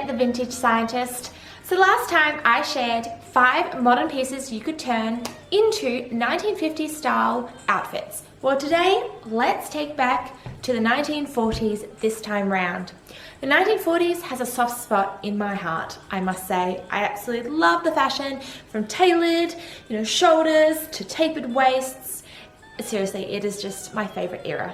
The Vintage Scientist. So last time I shared 5 modern pieces you could turn into 1950s style outfits. Well, today let's take back to the 1940s this time round. The 1940s has a soft spot in my heart, I must say. I absolutely love the fashion, from tailored, shoulders to tapered waists. Seriously, it is just my favorite era.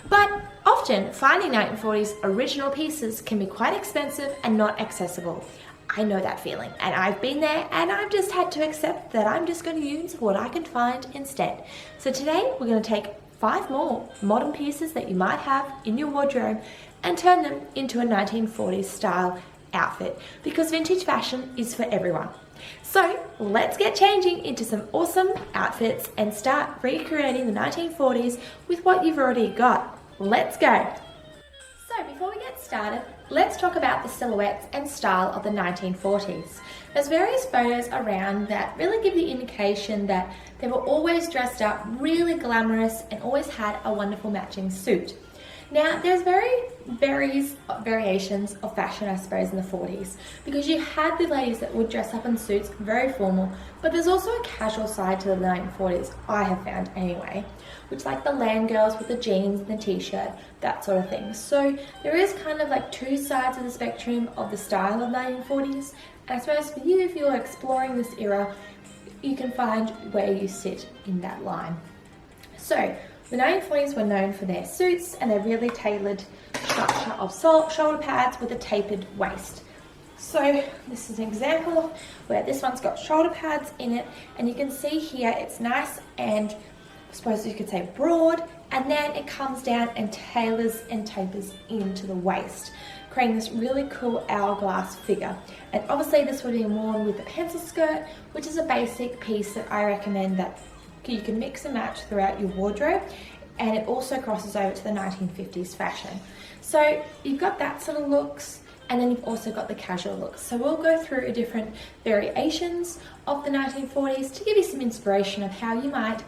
But often finding 1940s original pieces can be quite expensive and not accessible. I know that feeling, and I've been there, and I've just had to accept that I'm just going to use what I can find instead. So today we're going to take 5 more modern pieces that you might have in your wardrobe and turn them into a 1940s style outfit, because vintage fashion is for everyone. So let's get changing into some awesome outfits and start recreating the 1940s with what you've already got. Let's go! So before we get started, let's talk about the silhouettes and style of the 1940s. There's various photos around that really give the indication that they were always dressed up really glamorous and always had a wonderful matching suit. Now, there's variations of fashion, I suppose, in the 40s, because you had the ladies that would dress up in suits, very formal, but there's also a casual side to the 1940s, I have found anyway, which like the land girls with the jeans and the t-shirt, that sort of thing. So there is kind of like 2 sides of the spectrum of the style of 1940s, and I suppose for you, if you're exploring this era, you can find where you sit in that line. So the 1940s were known for their suits and their really tailored structure of shoulder pads with a tapered waist. So this is an example where this one's got shoulder pads in it, and you can see here it's nice and I suppose you could say broad, and then it comes down and tailors and tapers into the waist, creating this really cool hourglass figure. And obviously this would be worn with a pencil skirt, which is a basic piece that I recommend that you can mix and match throughout your wardrobe, and it also crosses over to the 1950s fashion. So you've got that sort of looks, and then you've also got the casual looks. So we'll go through different variations of the 1940s to give you some inspiration of how you might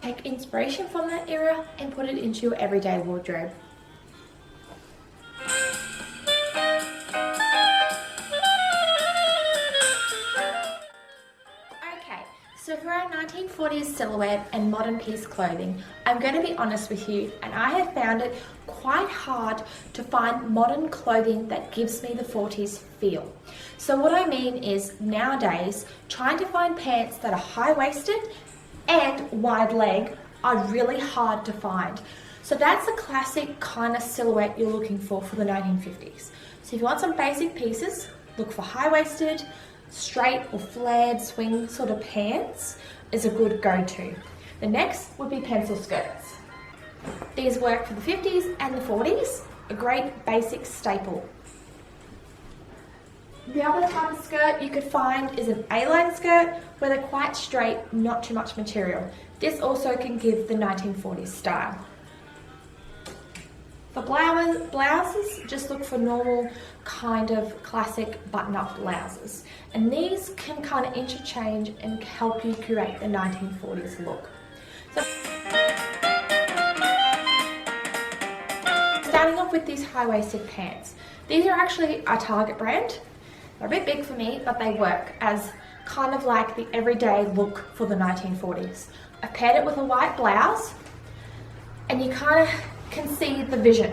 take inspiration from that era and put it into your everyday wardrobe. So for our 1940s silhouette and modern piece clothing, I'm going to be honest with you, and I have found it quite hard to find modern clothing that gives me the 40s feel. So what I mean is, nowadays, trying to find pants that are high-waisted and wide leg are really hard to find. So that's a classic kind of silhouette you're looking for the 1950s. So if you want some basic pieces, look for high-waisted, straight or flared swing sort of pants is a good go-to. The next would be pencil skirts. These work for the 50s and the 40s, a great basic staple. The other type of skirt you could find is an Aline skirt, where they're quite straight, not too much material. This also can give the 1940s style. For blouses, just look for normal kind of classic button-up blouses. And these can kind of interchange and help you create the 1940s look. So, starting off with these high-waisted pants. These are actually a Target brand. They're a bit big for me, but they work as kind of like the everyday look for the 1940s. I've paired it with a white blouse, and you kind of can see the vision,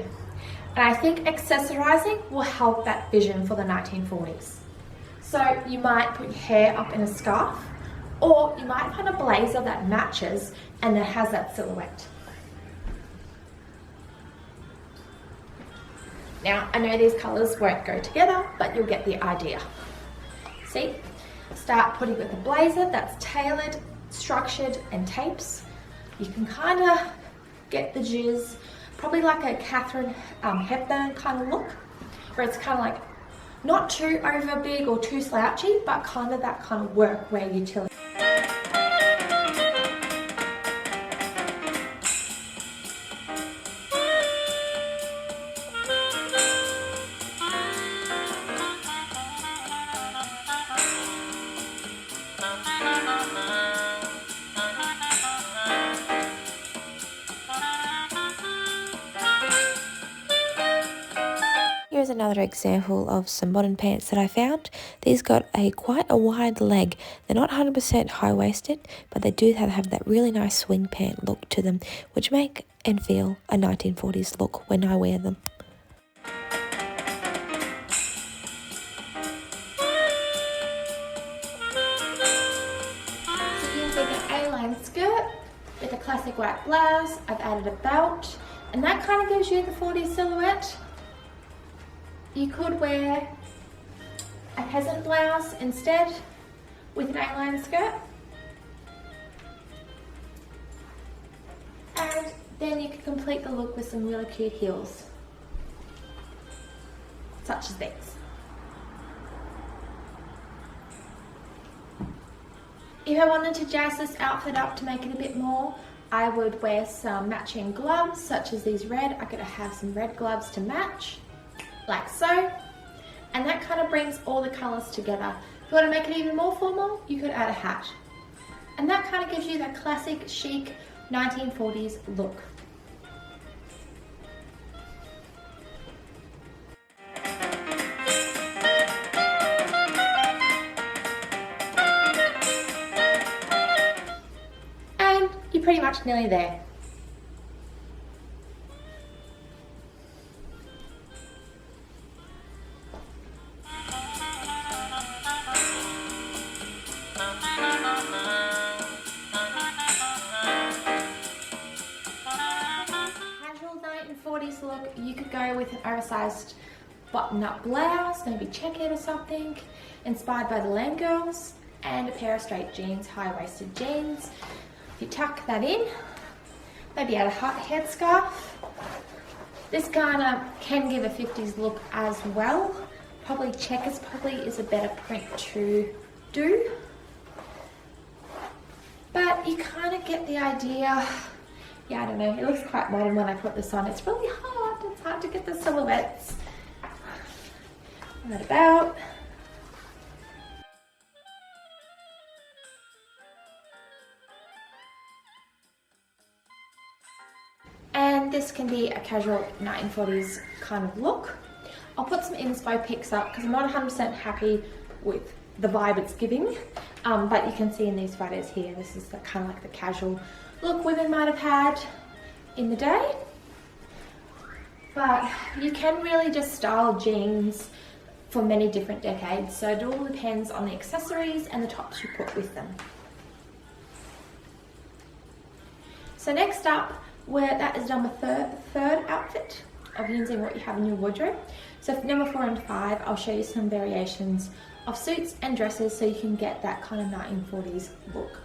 and I think accessorizing will help that vision for the 1940s. So you might put your hair up in a scarf, or you might find a blazer that matches and that has that silhouette. Now, I know these colors won't go together, but you'll get the idea. See, start putting with a blazer that's tailored, structured, and tapes. You can kind of get the jizz, probably like a Catherine Hepburn kind of look, where it's kind of like not too over big or too slouchy, but kind of that kind of workwear utility. another example of some modern pants that I found. These got quite a wide leg. They're not 100% high-waisted, but they do have that really nice swing pant look to them, which make and feel a 1940s look when I wear them. So using an A-line skirt with a classic white blouse, I've added a belt, and that kind of gives you the 40s silhouette. You could wear a peasant blouse instead with an A-line skirt. And then you can complete the look with some really cute heels, such as these. If I wanted to jazz this outfit up to make it a bit more, I would wear some matching gloves, such as these red. I could have some red gloves to match, like so. And that kind of brings all the colours together. If you want to make it even more formal, you could add a hat. And that kind of gives you that classic chic 1940s look. And you're pretty much nearly there. Casual 1940s look, you could go with an oversized button-up blouse, maybe checkered or something, inspired by the Land Girls, and a pair of straight jeans, high-waisted jeans. If you tuck that in, maybe add a headscarf. This kind of can give a 50s look as well. Probably checkers is a better print to do. But you kind of get the idea. Yeah, I don't know, it looks quite modern when I put this on. It's really hard, it's hard to get the silhouettes. Right about. And this can be a casual 1940s kind of look. I'll put some inspo pics up because I'm not 100% happy with the vibe it's giving. But you can see in these photos here, this is kind of like the casual look women might have had in the day. But you can really just style jeans for many different decades. So it all depends on the accessories and the tops you put with them. So next up, where that is number third outfit of using what you have in your wardrobe. So for number 4 and 5, I'll show you some variations of suits and dresses so you can get that kind of 1940s look.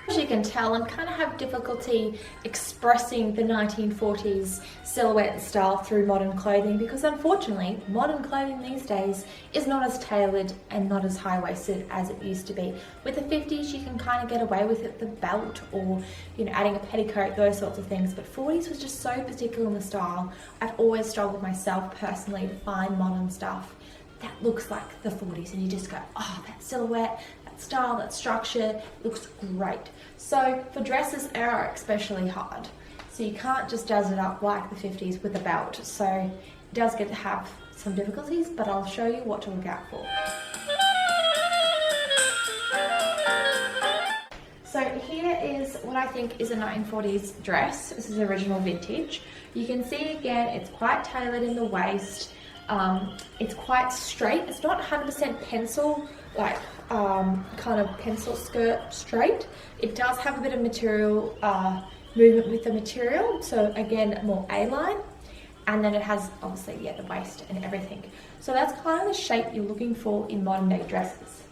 As you can tell, I'm kind of have difficulty expressing the 1940s silhouette and style through modern clothing because unfortunately, modern clothing these days is not as tailored and not as high-waisted as it used to be. With the 50s, you can kind of get away with it, the belt or, you know, adding a petticoat, those sorts of things. But 40s was just so particular in the style. I've always struggled myself personally to find modern stuff that looks like the 40s and you just go, oh, that silhouette, that style, that structure looks great. So for dresses, they are especially hard. So you can't just jazz it up like the 50s with a belt. So it does get to have some difficulties, but I'll show you what to look out for. So here is what I think is a 1940s dress. This is original vintage. You can see again, it's quite tailored in the waist. It's quite straight. It's not 100% pencil, like kind of pencil skirt straight. It does have a bit of material, movement with the material. So again, more A-line. And then it has obviously, yeah, the waist and everything. So that's kind of the shape you're looking for in modern day dresses.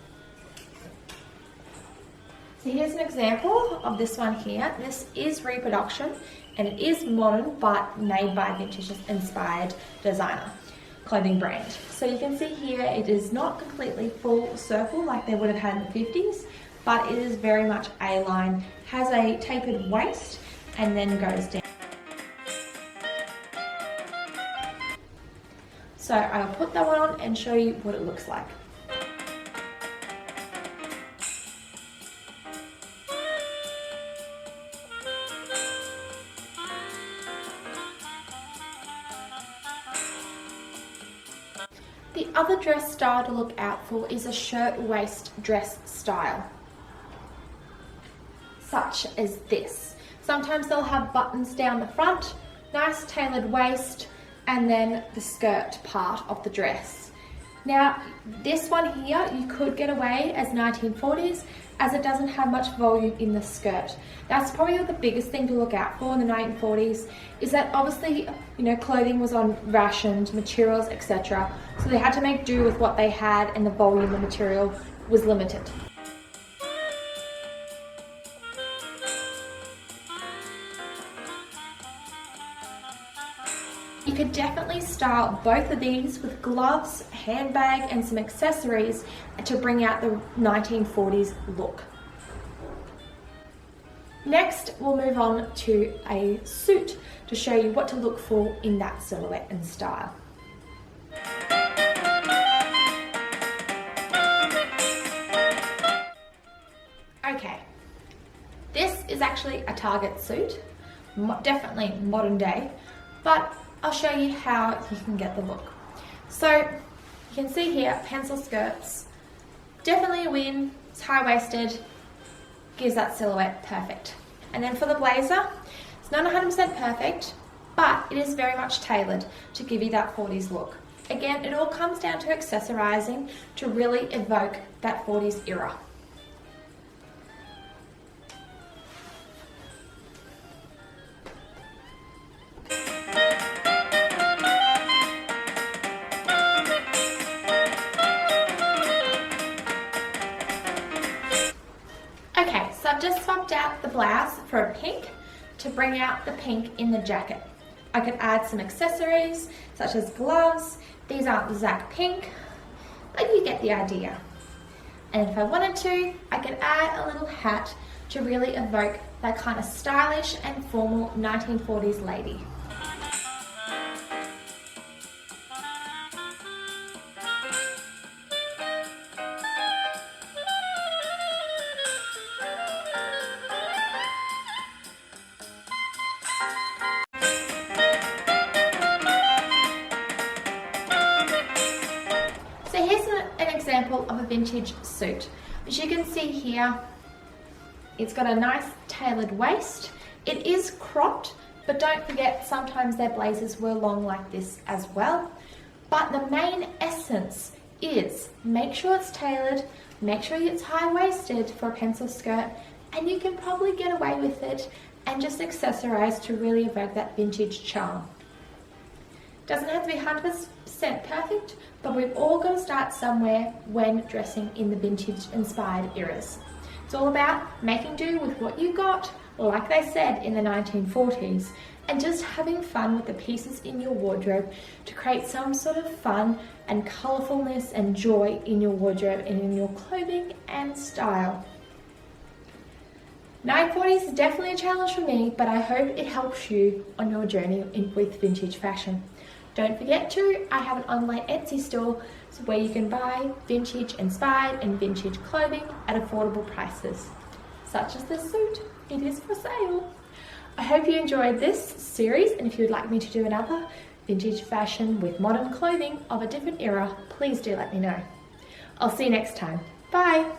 So here's an example of this one here. This is reproduction and it is modern but made by a vintage inspired designer clothing brand. So you can see here it is not completely full circle like they would have had in the 50s, but it is very much A-line, has a tapered waist and then goes down. So I'll put that one on and show you what it looks like. The other dress style to look out for is a shirt-waist dress style, such as this. Sometimes they'll have buttons down the front, nice tailored waist, and then the skirt part of the dress. Now, this one here, you could get away as 1940s, as it doesn't have much volume in the skirt. That's probably the biggest thing to look out for in the 1940s, is that obviously, clothing was on rationed, materials, etc. So they had to make do with what they had, and the volume of material was limited. You could definitely style both of these with gloves, handbag, and some accessories to bring out the 1940s look. Next, we'll move on to a suit to show you what to look for in that silhouette and style. Okay, this is actually a Target suit, definitely modern day, but I'll show you how you can get the look. So you can see here, pencil skirts, definitely a win, it's high-waisted, gives that silhouette perfect. And then for the blazer, it's not 100% perfect, but it is very much tailored to give you that 40s look. Again, it all comes down to accessorizing to really evoke that 40s era. Okay, so I've just swapped out the blouse for a pink to bring out the pink in the jacket. I could add some accessories such as gloves. These aren't exact pink, but you get the idea. And if I wanted to, I could add a little hat to really evoke that kind of stylish and formal 1940s lady. So here's an example of a vintage suit. As you can see here, it's got a nice tailored waist. It is cropped, but don't forget sometimes their blazers were long like this as well. But the main essence is make sure it's tailored, make sure it's high-waisted for a pencil skirt, and you can probably get away with it and just accessorize to really evoke that vintage charm. Doesn't have to be 100% perfect, but we've all got to start somewhere when dressing in the vintage inspired eras. It's all about making do with what you got, like they said in the 1940s, and just having fun with the pieces in your wardrobe to create some sort of fun and colourfulness and joy in your wardrobe and in your clothing and style. 1940s is definitely a challenge for me, but I hope it helps you on your journey with vintage fashion. Don't forget to, I have an online Etsy store where you can buy vintage inspired and vintage clothing at affordable prices, such as this suit. It is for sale. I hope you enjoyed this series, and if you would like me to do another vintage fashion with modern clothing of a different era, please do let me know. I'll see you next time. Bye.